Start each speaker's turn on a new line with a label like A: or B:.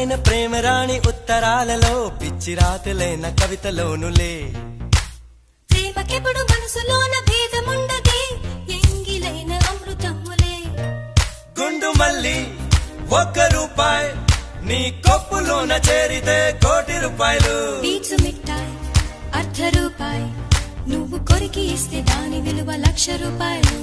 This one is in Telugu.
A: అందమైన ప్రేమ రాణి ఉత్తరాలలో పిచ్చి రాతలైన కవితలోనులే
B: ప్రేమకెప్పుడు మనసులోన భేదముండదే ఎంగిలైన అమృతములే
A: గుండు మల్లి ₹1 నీ కొప్పులోన చేరితే ₹1,00,00,000
B: పీచు మిఠాయి ₹1 నువ్వు కొరికి ఇస్తే దాని విలువ ₹1,00,000